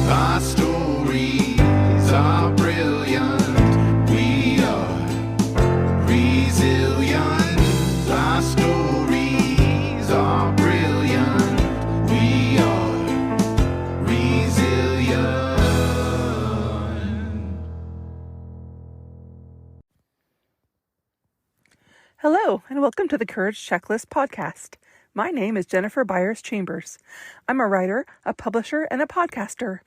Our stories are brilliant. We are resilient. Our stories are brilliant. We are resilient. Hello, and welcome to the Courage Checklist podcast. My name is Jennifer Byers-Chambers. I'm a writer, a publisher, and a podcaster.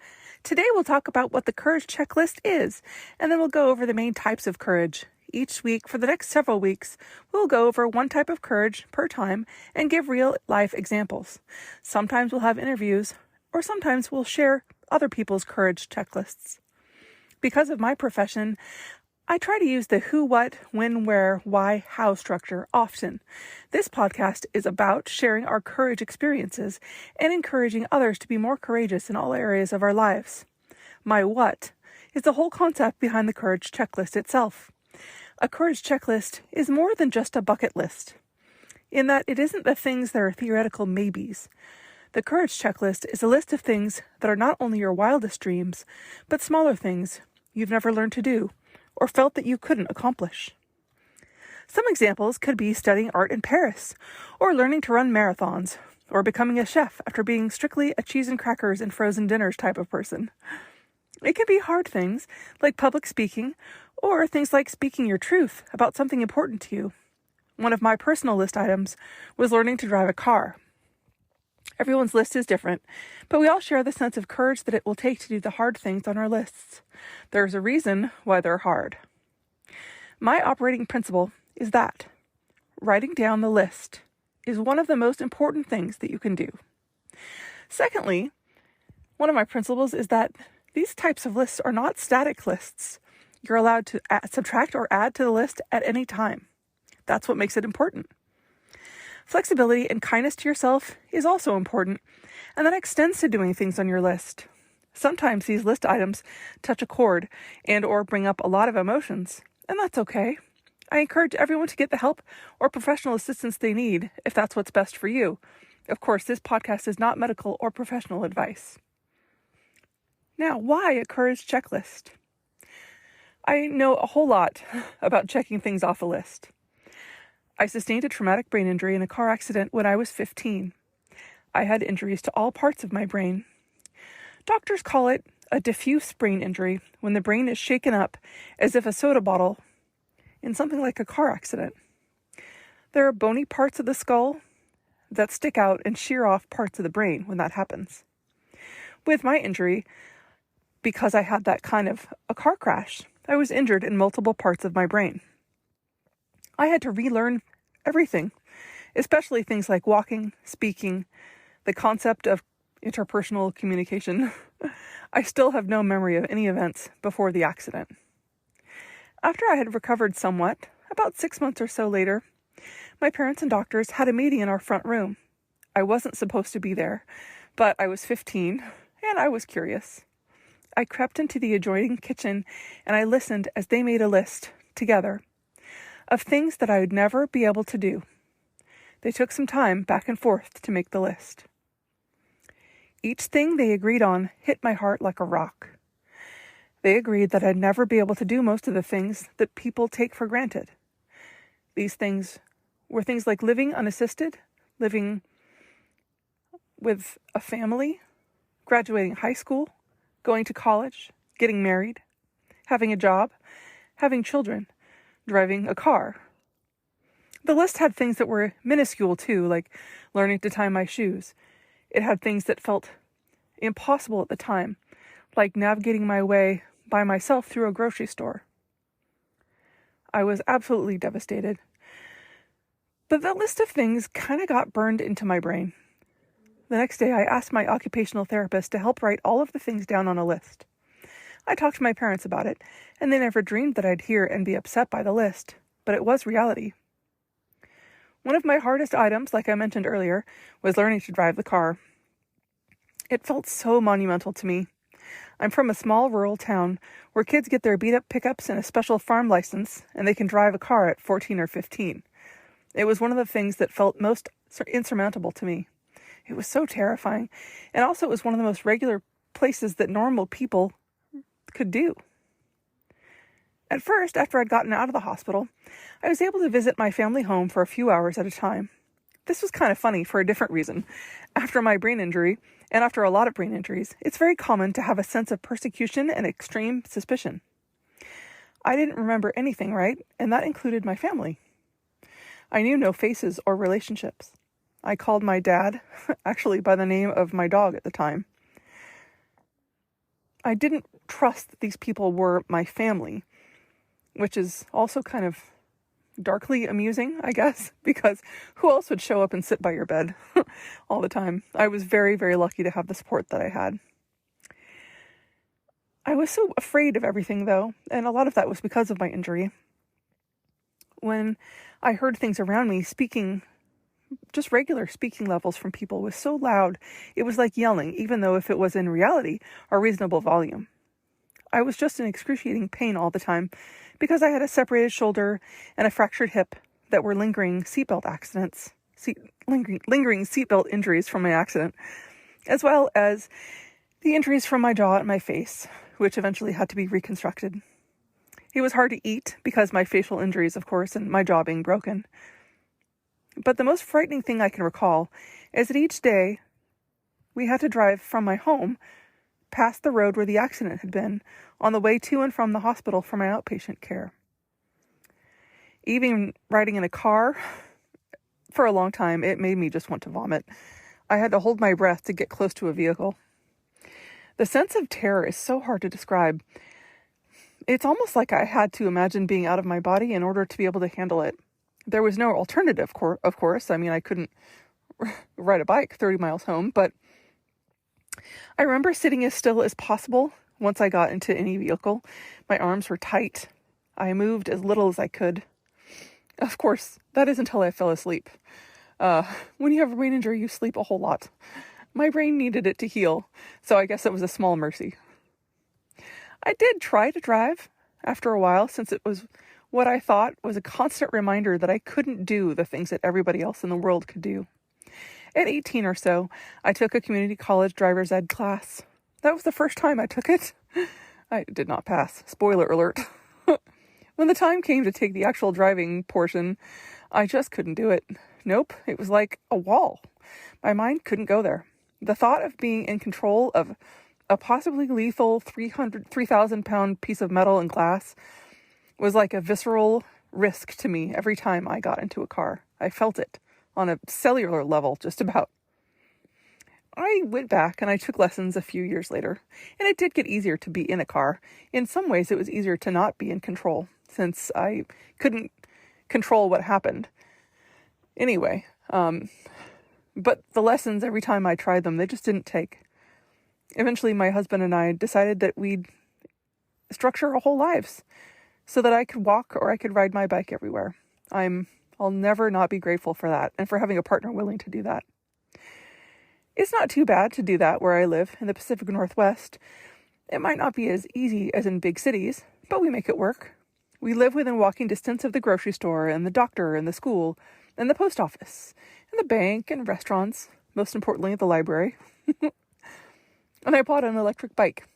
Today we'll talk about what the Courage Checklist is, and then we'll go over the main types of courage. Each week, for the next several weeks, we'll go over one type of courage per time and give real-life examples. Sometimes we'll have interviews, or sometimes we'll share other people's courage checklists. Because of my profession, I try to use the who, what, when, where, why, how structure often. This podcast is about sharing our courage experiences and encouraging others to be more courageous in all areas of our lives. My what is the whole concept behind the courage checklist itself. A courage checklist is more than just a bucket list, in that it isn't the things that are theoretical maybes. The courage checklist is a list of things that are not only your wildest dreams, but smaller things you've never learned to do, or felt that you couldn't accomplish. Some examples could be studying art in Paris, or learning to run marathons, or becoming a chef after being strictly a cheese and crackers and frozen dinners type of person. It could be hard things, like public speaking, or things like speaking your truth about something important to you. One of my personal list items was learning to drive a car. Everyone's list is different, but we all share the sense of courage that it will take to do the hard things on our lists. There's a reason why they're hard. My operating principle is that writing down the list is one of the most important things that you can do. Secondly, one of my principles is that these types of lists are not static lists. You're allowed to subtract or add to the list at any time. That's what makes it important. Flexibility and kindness to yourself is also important, and that extends to doing things on your list. Sometimes these list items touch a chord and or bring up a lot of emotions, and that's okay. I encourage everyone to get the help or professional assistance they need if that's what's best for you. Of course, this podcast is not medical or professional advice. Now, why a courage checklist? I know a whole lot about checking things off a list. I sustained a traumatic brain injury in a car accident when I was 15. I had injuries to all parts of my brain. Doctors call it a diffuse brain injury when the brain is shaken up as if a soda bottle in something like a car accident. There are bony parts of the skull that stick out and shear off parts of the brain when that happens. With my injury, because I had that kind of a car crash, I was injured in multiple parts of my brain. I had to relearn everything, especially things like walking, speaking, the concept of interpersonal communication. I still have no memory of any events before the accident. After I had recovered somewhat, about 6 months or so later, my parents and doctors had a meeting in our front room. I wasn't supposed to be there, but I was 15, and I was curious. I crept into the adjoining kitchen, and I listened as they made a list, together, of things that I would never be able to do. They took some time back and forth to make the list. Each thing they agreed on hit my heart like a rock. They agreed that I'd never be able to do most of the things that people take for granted. These things were things like living unassisted, living with a family, graduating high school, going to college, getting married, having a job, having children, driving a car. The list had things that were minuscule too, like learning to tie my shoes. It had things that felt impossible at the time, like navigating my way by myself through a grocery store. I was absolutely devastated. But that list of things kind of got burned into my brain. The next day, I asked my occupational therapist to help write all of the things down on a list. I talked to my parents about it, and they never dreamed that I'd hear and be upset by the list, but it was reality. One of my hardest items, like I mentioned earlier, was learning to drive the car. It felt so monumental to me. I'm from a small rural town where kids get their beat-up pickups and a special farm license, and they can drive a car at 14 or 15. It was one of the things that felt most insurmountable to me. It was so terrifying, and also it was one of the most regular places that normal people could do. At first, after I'd gotten out of the hospital, I was able to visit my family home for a few hours at a time. This was kind of funny for a different reason. After my brain injury, and after a lot of brain injuries, it's very common to have a sense of persecution and extreme suspicion. I didn't remember anything, right? And that included my family. I knew no faces or relationships. I called my dad, actually by the name of my dog at the time. I didn't trust that these people were my family, which is also kind of darkly amusing, I guess, because who else would show up and sit by your bed all the time? I was very, very lucky to have the support that I had. I was so afraid of everything, though, and a lot of that was because of my injury. When I heard things around me speaking, just regular speaking levels from people was so loud, it was like yelling, even though if it was in reality a reasonable volume. I was just in excruciating pain all the time because I had a separated shoulder and a fractured hip that were lingering seatbelt accidents, lingering seatbelt injuries from my accident, as well as the injuries from my jaw and my face, which eventually had to be reconstructed. It was hard to eat because my facial injuries, of course, and my jaw being broken. But the most frightening thing I can recall is that each day we had to drive from my home past the road where the accident had been on the way to and from the hospital for my outpatient care. Even riding in a car for a long time, it made me just want to vomit. I had to hold my breath to get close to a vehicle. The sense of terror is so hard to describe. It's almost like I had to imagine being out of my body in order to be able to handle it. There was no alternative, of course. I mean, I couldn't ride a bike 30 miles home, but I remember sitting as still as possible once I got into any vehicle. My arms were tight. I moved as little as I could. Of course, that is until I fell asleep. When you have a brain injury, you sleep a whole lot. My brain needed it to heal, so I guess it was a small mercy. I did try to drive after a while, since it was what I thought was a constant reminder that I couldn't do the things that everybody else in the world could do. At 18 or so, I took a community college driver's ed class. That was the first time I took it. I did not pass. Spoiler alert. When the time came to take the actual driving portion, I just couldn't do it. Nope, it was like a wall. My mind couldn't go there. The thought of being in control of a possibly lethal 3,000-pound piece of metal and glass was like a visceral risk to me every time I got into a car. I felt it on a cellular level, just about. I went back and I took lessons a few years later, and it did get easier to be in a car. In some ways, it was easier to not be in control, since I couldn't control what happened. Anyway, but the lessons, every time I tried them, they just didn't take. Eventually, my husband and I decided that we'd structure our whole lives so that I could walk or I could ride my bike everywhere. I'll never not be grateful for that and for having a partner willing to do that. It's not too bad to do that where I live in the Pacific Northwest. It might not be as easy as in big cities, but we make it work. We live within walking distance of the grocery store and the doctor and the school and the post office and the bank and restaurants, most importantly, the library. And I bought an electric bike.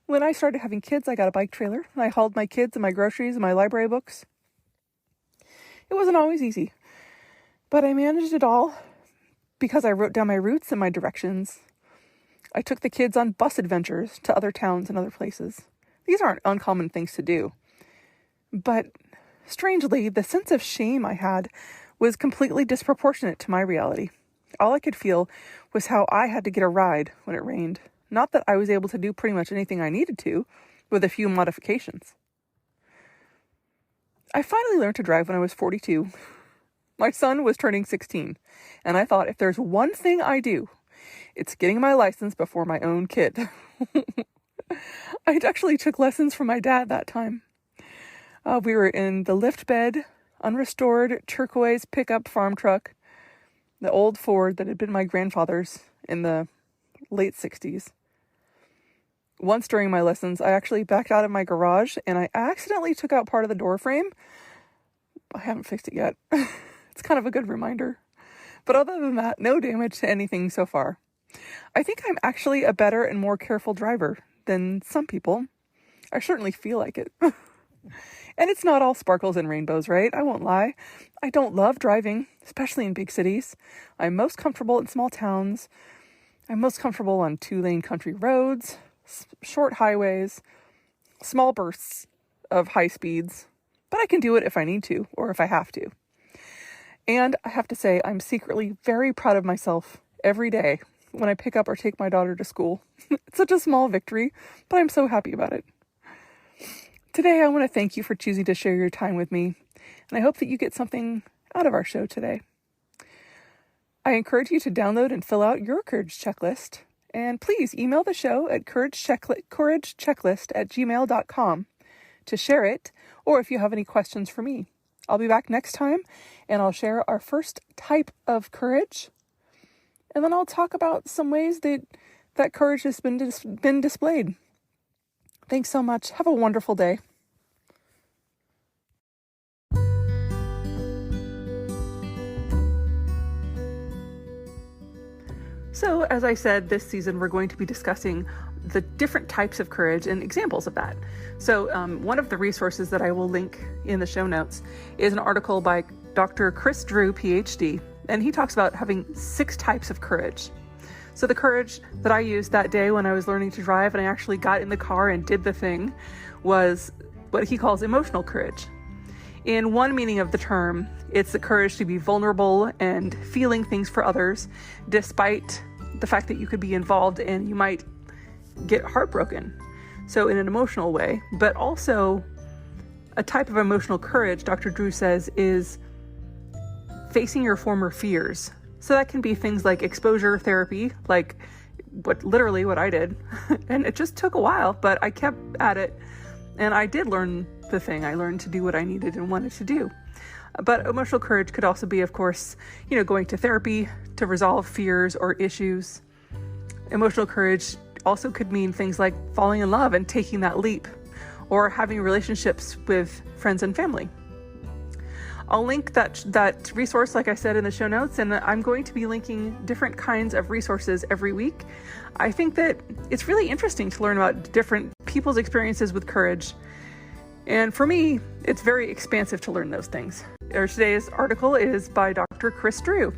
When I started having kids, I got a bike trailer, and I hauled my kids and my groceries and my library books. It wasn't always easy, but I managed it all because I wrote down my routes and my directions. I took the kids on bus adventures to other towns and other places. These aren't uncommon things to do. But strangely, the sense of shame I had was completely disproportionate to my reality. All I could feel was how I had to get a ride when it rained. Not that I was able to do pretty much anything I needed to, with a few modifications. I finally learned to drive when I was 42. My son was turning 16, and I thought, if there's one thing I do, it's getting my license before my own kid. I actually took lessons from my dad that time. We were in the lift bed, unrestored turquoise pickup farm truck, the old Ford that had been my grandfather's in the late 60s. Once during my lessons, I actually backed out of my garage and I accidentally took out part of the door frame. I haven't fixed it yet. It's kind of a good reminder. But other than that, no damage to anything so far. I think I'm actually a better and more careful driver than some people. I certainly feel like it. And it's not all sparkles and rainbows, right? I won't lie. I don't love driving, especially in big cities. I'm most comfortable in small towns. I'm most comfortable on 2-lane country roads, short highways, small bursts of high speeds. But I can do it if I need to or if I have to. And I have to say, I'm secretly very proud of myself every day when I pick up or take my daughter to school. It's such a small victory, but I'm so happy about it. Today, I want to thank you for choosing to share your time with me, and I hope that you get something out of our show today. I encourage you to download and fill out your courage checklist, and please email the show at couragechecklist@gmail.com to share it, or if you have any questions for me. I'll be back next time, and I'll share our first type of courage, and then I'll talk about some ways that courage has been displayed. Thanks so much. Have a wonderful day. So, as I said, this season we're going to be discussing the different types of courage and examples of that. So, one of the resources that I will link in the show notes is an article by Dr. Chris Drew, Ph.D., and he talks about having 6 types of courage. So the courage that I used that day when I was learning to drive and I actually got in the car and did the thing was what he calls emotional courage. In one meaning of the term, it's the courage to be vulnerable and feeling things for others, despite the fact that you could be involved and you might get heartbroken. So in an emotional way, but also a type of emotional courage, Dr. Drew says, is facing your former fears. So that can be things like exposure therapy, like literally what I did. And it just took a while, but I kept at it. And I did learn the thing. I learned to do what I needed and wanted to do. But emotional courage could also be, of course, going to therapy to resolve fears or issues. Emotional courage also could mean things like falling in love and taking that leap, or having relationships with friends and family. I'll link that resource, like I said, in the show notes, and I'm going to be linking different kinds of resources every week. I think that it's really interesting to learn about different people's experiences with courage. And for me, it's very expansive to learn those things. Today's article is by Dr. Chris Drew.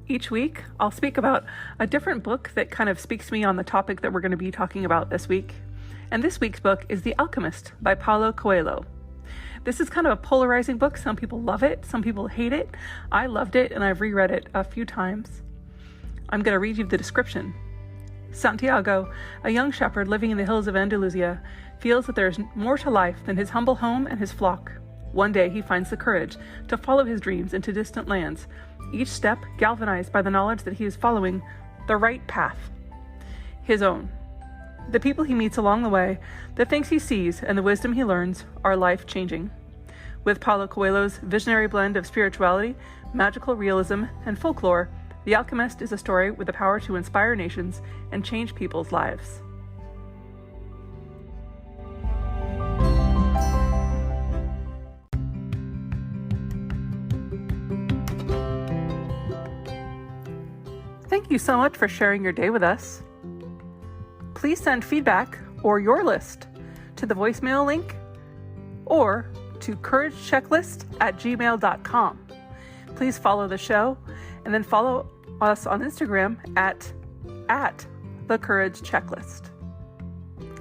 Each week, I'll speak about a different book that kind of speaks to me on the topic that we're going to be talking about this week. And this week's book is The Alchemist by Paulo Coelho. This is kind of a polarizing book. Some people love it, some people hate it. I loved it, and I've reread it a few times. I'm going to read you the description. Santiago, a young shepherd living in the hills of Andalusia, feels that there is more to life than his humble home and his flock. One day he finds the courage to follow his dreams into distant lands, each step galvanized by the knowledge that he is following the right path, his own. The people he meets along the way, the things he sees, and the wisdom he learns are life-changing. With Paulo Coelho's visionary blend of spirituality, magical realism, and folklore, The Alchemist is a story with the power to inspire nations and change people's lives. Thank you so much for sharing your day with us. Please send feedback or your list to the voicemail link or to couragechecklist@gmail.com. Please follow the show and then follow us on Instagram at thecouragechecklist.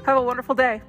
Have a wonderful day.